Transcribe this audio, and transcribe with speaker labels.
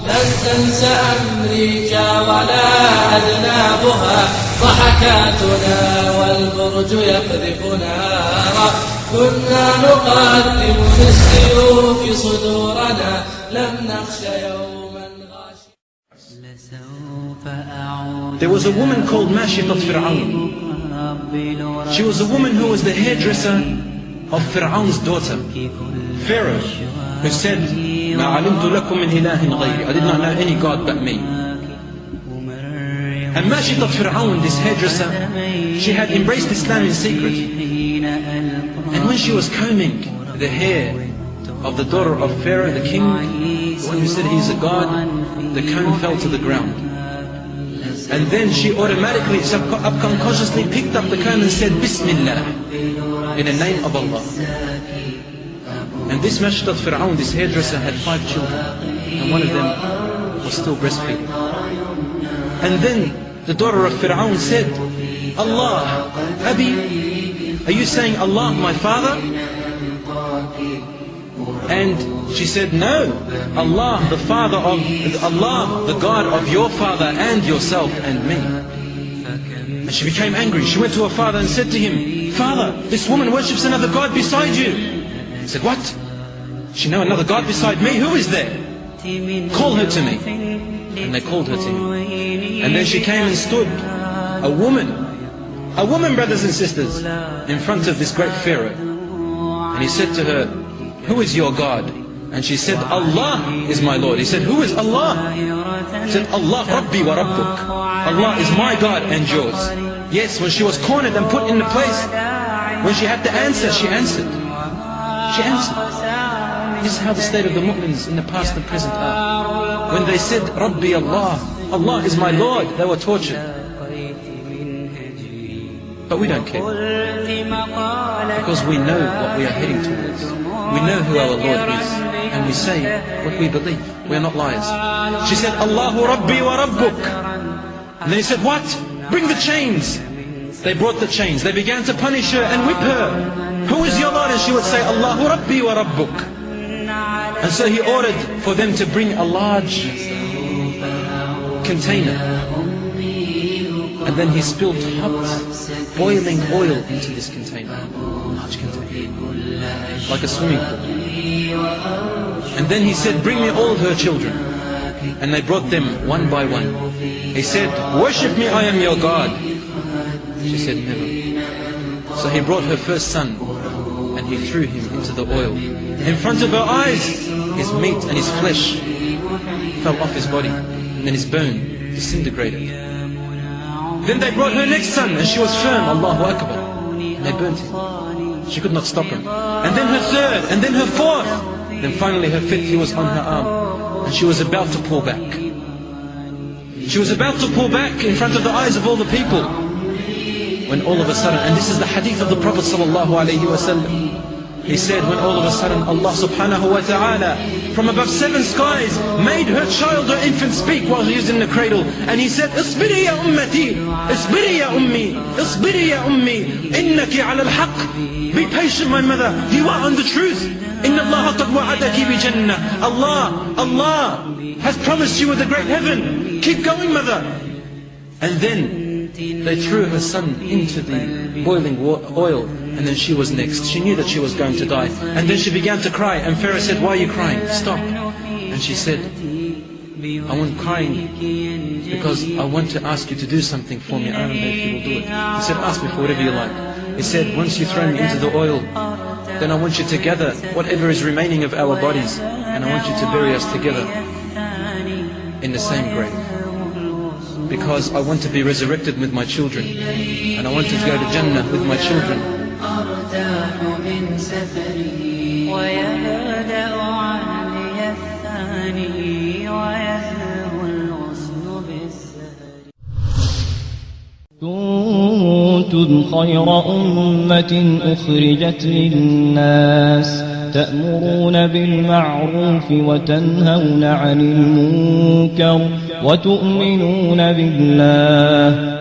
Speaker 1: لن تنس أمريكا ولا أذنابها ضحكاتنا والبرج يقذف نارا كنا نقدم بالسيوف صدورنا لم نخش يوما غاشيا.
Speaker 2: There was a woman called Mashiqat Fir'aun. She was a woman who was the hairdresser of Fir'aun's daughter, Pharaoh, who said, "Ma alimtu lakum min ilahin ghayri." I did not know any God but me. And Mashiqat Fir'aun, this hairdresser, she had embraced Islam in secret. And when she was combing the hair of the daughter of Pharaoh, the king, the one who said he is a god, the comb fell to the ground. And then she automatically, subconsciously picked up the comb and said, "Bismillah," in the name of Allah. And this Mashiqat Fir'aun, this hairdresser, had 5 children, and one of them was still breastfeeding. And then the daughter of Fir'aun said, "Allah, Abi, are you saying Allah, my father?" And she said, "No, Allah, the father of Allah, the God of your father and yourself and me." And she became angry. She went to her father and said to him, "Father, this woman worships another God beside you." He said, "What? She know another God beside me? Who is there? Call her to me." And they called her to him. And then she came and stood, a woman, brothers and sisters, in front of this great Pharaoh. And he said to her, "Who is your God?" And she said, "Allah is my Lord." He said, "Who is Allah?" She said, "Allah Rabbi wa Rabbuk." Allah is my God and yours. Yes, when she was cornered and put in the place, when she had to answer, she answered. She answered. This is how the state of the Muslims in the past and present are. When they said, "Rabbi Allah," Allah is my Lord, they were tortured. But we don't care, because we know what we are heading towards. We know who our Lord is, and we say what we believe. We are not liars. She said, "Allahu Rabbi wa Rabbuk." And then he said, "What? Bring the chains." They brought the chains. They began to punish her and whip her. "Who is your Lord?" And she would say, "Allahu Rabbi wa Rabbuk." And so he ordered for them to bring a large container. And then he spilled hot, boiling oil into this container. Large container. Like a swimming pool. And then he said, "Bring me all of her children." And they brought them one by one. He said, "Worship me, I am your God." She said, "Never." So he brought her first son, and he threw him into the oil. In front of her eyes, his meat and his flesh fell off his body, and then his bone disintegrated. Then they brought her next son, and she was firm, Allahu Akbar. And they burnt him. She could not stop him. And then her third, and then her fourth. Then finally her fifth, he was on her arm. And she was about to pull back. She was about to pull back in front of the eyes of all the people. When all of a sudden, and this is the hadith of the Prophet sallallahu alaihi wasallam, he said, when all of a sudden Allah subhanahu wa ta'ala from above 7 skies made her child or infant speak while he was in the cradle, and he said, "Isbiri ya ummati, isbiri ya ummi, isbiri ya ummi, innaki ala al-haq." Be patient, my mother, you are on the truth. Inna Allah qad wa'adaki bi jannah. Allah has promised you with a great heaven. Keep going, mother. And then they threw her son into the boiling oil, and then she was next. She knew that she was going to die, and then she began to cry, and Pharaoh said, "Why are you crying? Stop." And she said, "I'm crying because I want to ask you to do something for me. I don't know if you will do it." He said, "Ask me for whatever you like." He said, "Once you throw me into the oil, then I want you to gather whatever is remaining of our bodies, and I want you to bury us together in the same grave. Because I want to be resurrected with my children, and I want to go to Jannah with my children."
Speaker 3: كنتم خير أمة أخرجت للناس تأمرون بالمعروف وتنهون عن المنكر وتؤمنون بالله